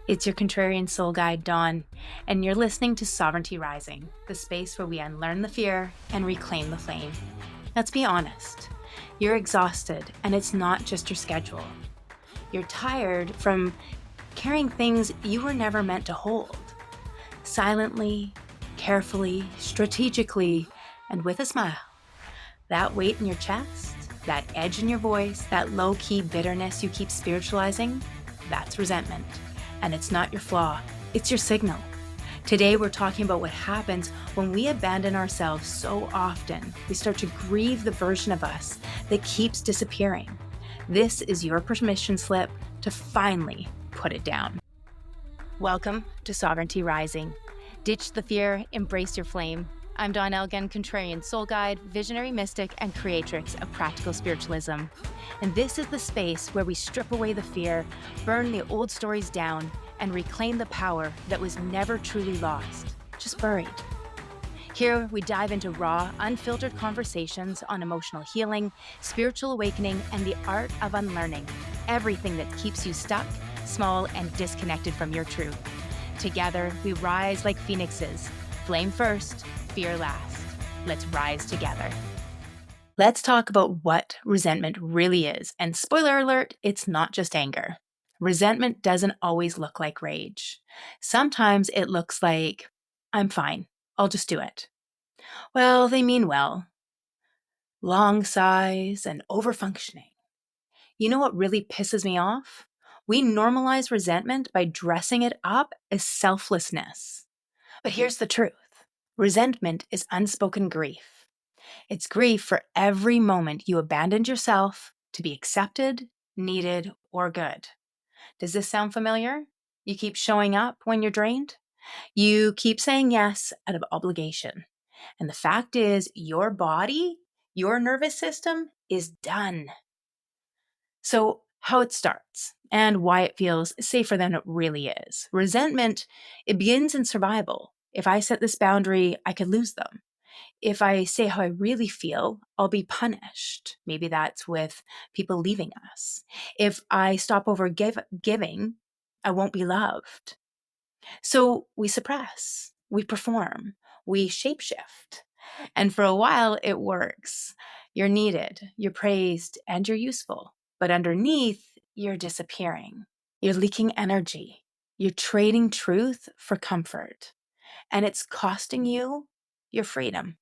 It's your contrarian soul guide, Dawn, and you're listening to Sovereignty Rising, the space where we unlearn the fear and reclaim the flame. Let's be honest, you're exhausted, and it's not just your schedule. You're tired from carrying things you were never meant to hold. Silently, carefully, strategically, and with a smile. That weight in your chest, that edge in your voice, that low-key bitterness you keep spiritualizing, that's resentment. And it's not your flaw, it's your signal. Today we're talking about what happens when we abandon ourselves so often. We start to grieve the version of us that keeps disappearing. This is your permission slip to finally put it down. Welcome to Sovereignty Rising. Ditch the fear, embrace your flame. I'm Dawn Elgin, contrarian soul guide, visionary mystic, and creatrix of practical spiritualism. And this is the space where we strip away the fear, burn the old stories down, and reclaim the power that was never truly lost, just buried. Here, we dive into raw, unfiltered conversations on emotional healing, spiritual awakening, and the art of unlearning everything that keeps you stuck, small, and disconnected from your truth. Together, we rise like phoenixes, flame first, fear last. Let's rise together. Let's talk about what resentment really is. And spoiler alert, it's not just anger. Resentment doesn't always look like rage. Sometimes it looks like, I'm fine, I'll just do it. Well, they mean well. Long sighs and overfunctioning. You know what really pisses me off? We normalize resentment by dressing it up as selflessness. But here's the truth. Resentment is unspoken grief. It's grief for every moment you abandoned yourself to be accepted, needed, or good. Does this sound familiar? You keep showing up when you're drained? You keep saying yes out of obligation. And the fact is, your body, your nervous system is done. So, how it starts and why it feels safer than it really is. Resentment, it begins in survival. If I set this boundary, I could lose them. If I say how I really feel, I'll be punished. Maybe that's with people leaving us. If I stop over giving, I won't be loved. So we suppress, we perform, we shapeshift. And for a while, it works. You're needed, you're praised, and you're useful. But underneath, you're disappearing. You're leaking energy. You're trading truth for comfort. And it's costing you your freedom.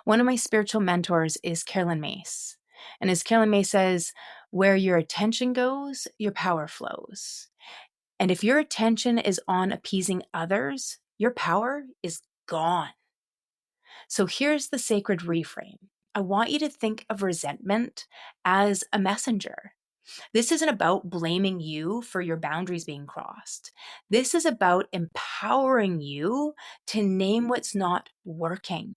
One of my spiritual mentors is Carolyn Mace. And as Carolyn Mace says, where your attention goes, your power flows. And if your attention is on appeasing others, your power is gone. So here's the sacred reframe. I want you to think of resentment as a messenger. This isn't about blaming you for your boundaries being crossed. This is about empowering you to name what's not working.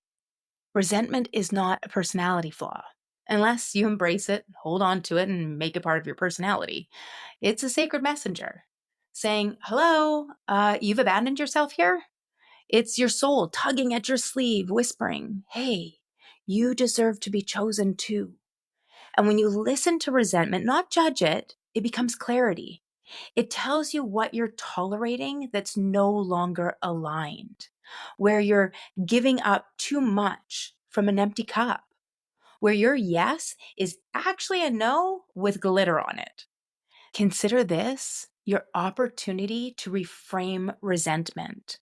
Resentment is not a personality flaw, unless you embrace it, hold on to it, and make it part of your personality. It's a sacred messenger saying, hello, you've abandoned yourself here? It's your soul tugging at your sleeve, whispering, hey, you deserve to be chosen too. And when you listen to resentment, not judge it, it becomes clarity. It tells you what you're tolerating that's no longer aligned, where you're giving up too much from an empty cup, where your yes is actually a no with glitter on it. Consider this your opportunity to reframe resentment.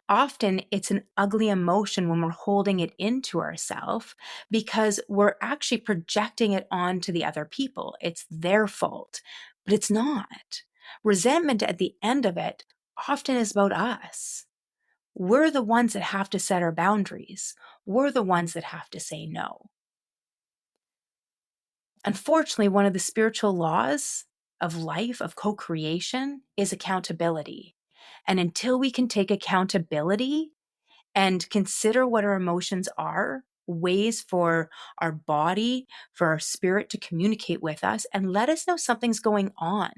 Often it's an ugly emotion when we're holding it into ourselves because we're actually projecting it onto the other people. It's their fault, but it's not. Resentment at the end of it often is about us. We're the ones that have to set our boundaries. We're the ones that have to say no. Unfortunately, one of the spiritual laws of life, of co-creation, is accountability. And until we can take accountability and consider what our emotions are, ways for our body, for our spirit to communicate with us and let us know something's going on.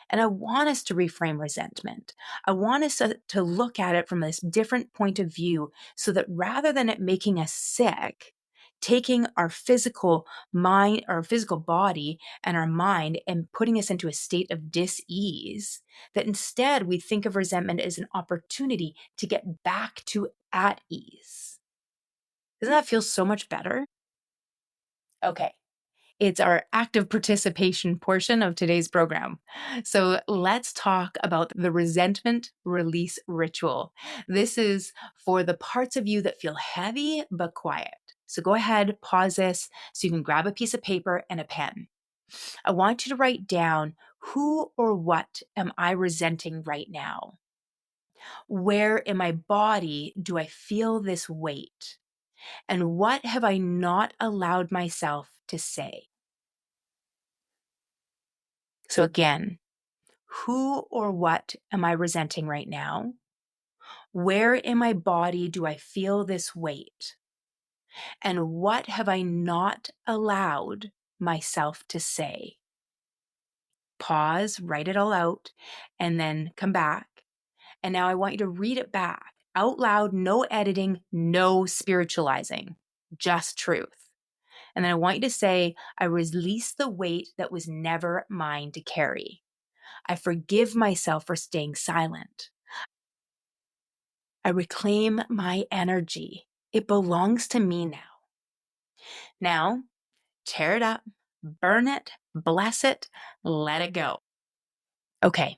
And I want us to reframe resentment. I want us to look at it from this different point of view so that rather than it making us sick, taking our physical mind, our physical body and our mind and putting us into a state of dis-ease, that instead we think of resentment as an opportunity to get back to at ease. Doesn't that feel so much better? Okay. It's our active participation portion of today's program. So let's talk about the resentment release ritual. This is for the parts of you that feel heavy but quiet. So go ahead, pause this so you can grab a piece of paper and a pen. I want you to write down, who or what am I resenting right now? Where in my body do I feel this weight? And what have I not allowed myself to say? So again, who or what am I resenting right now? Where in my body do I feel this weight? And what have I not allowed myself to say? Pause, write it all out, and then come back. And now I want you to read it back out loud, no editing, no spiritualizing, just truth. And then I want you to say, I release the weight that was never mine to carry. I forgive myself for staying silent. I reclaim my energy. It belongs to me now. Now, tear it up, burn it, bless it, let it go. Okay,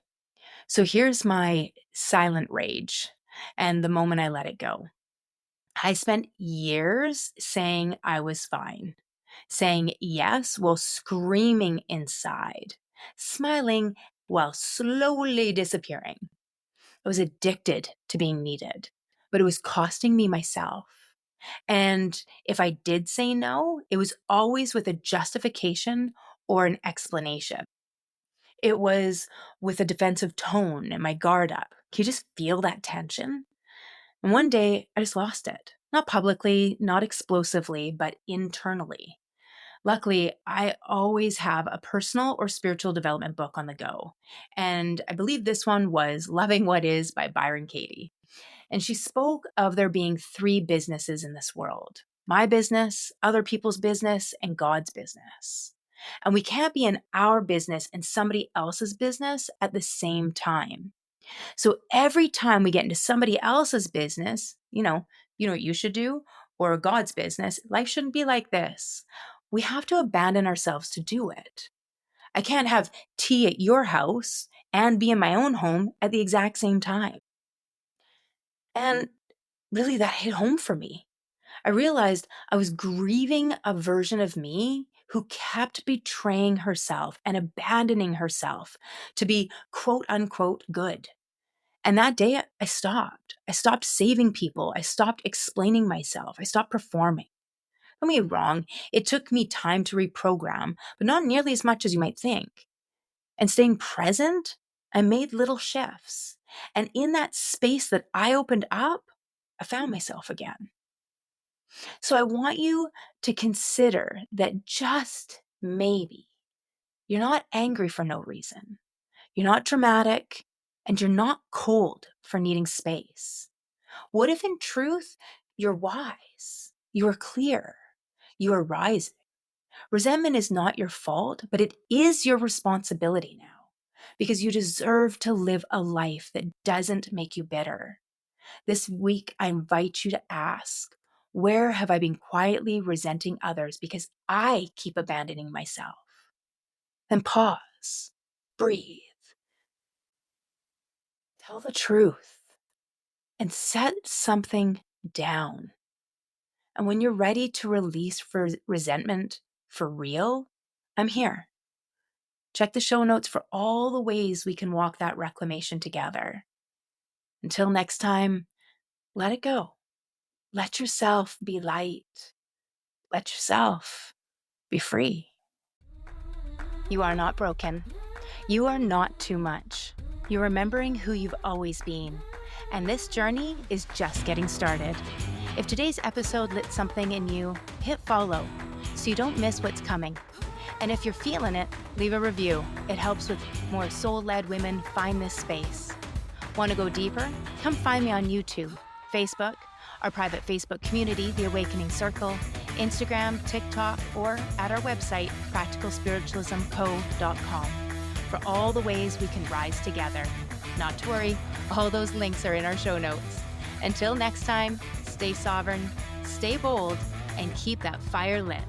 so here's my silent rage and the moment I let it go. I spent years saying I was fine, saying yes while screaming inside, smiling while slowly disappearing. I was addicted to being needed, but it was costing me myself. And if I did say no, it was always with a justification or an explanation. It was with a defensive tone and my guard up. Can you just feel that tension? And one day I just lost it. Not publicly, not explosively, but internally. Luckily, I always have a personal or spiritual development book on the go. And I believe this one was Loving What Is by Byron Katie. And she spoke of there being 3 businesses in this world: my business, other people's business, and God's business. And we can't be in our business and somebody else's business at the same time. So every time we get into somebody else's business, you know what you should do, or God's business, life shouldn't be like this. We have to abandon ourselves to do it. I can't have tea at your house and be in my own home at the exact same time. And really, that hit home for me. I realized I was grieving a version of me who kept betraying herself and abandoning herself to be quote unquote good. And that day I stopped. I stopped saving people. I stopped explaining myself. I stopped performing. Don't get me wrong, it took me time to reprogram, but not nearly as much as you might think. And staying present, I made little shifts. And in that space that I opened up, I found myself again. So I want you to consider that just maybe you're not angry for no reason. You're not dramatic, and you're not cold for needing space. What if in truth, you're wise, you are clear, you are rising? Resentment is not your fault, but it is your responsibility now, because you deserve to live a life that doesn't make you bitter. This week, I invite you to ask, where have I been quietly resenting others because I keep abandoning myself? Then pause, breathe, tell the truth, and set something down. And when you're ready to release resentment for real, I'm here. Check the show notes for all the ways we can walk that reclamation together. Until next time, let it go. Let yourself be light. Let yourself be free. You are not broken. You are not too much. You're remembering who you've always been. And this journey is just getting started. If today's episode lit something in you, hit follow so you don't miss what's coming. And if you're feeling it, leave a review. It helps with more soul-led women find this space. Want to go deeper? Come find me on YouTube, Facebook, our private Facebook community, The Awakening Circle, Instagram, TikTok, or at our website, practicalspiritualismco.com, for all the ways we can rise together. Not to worry, all those links are in our show notes. Until next time, stay sovereign, stay bold, and keep that fire lit.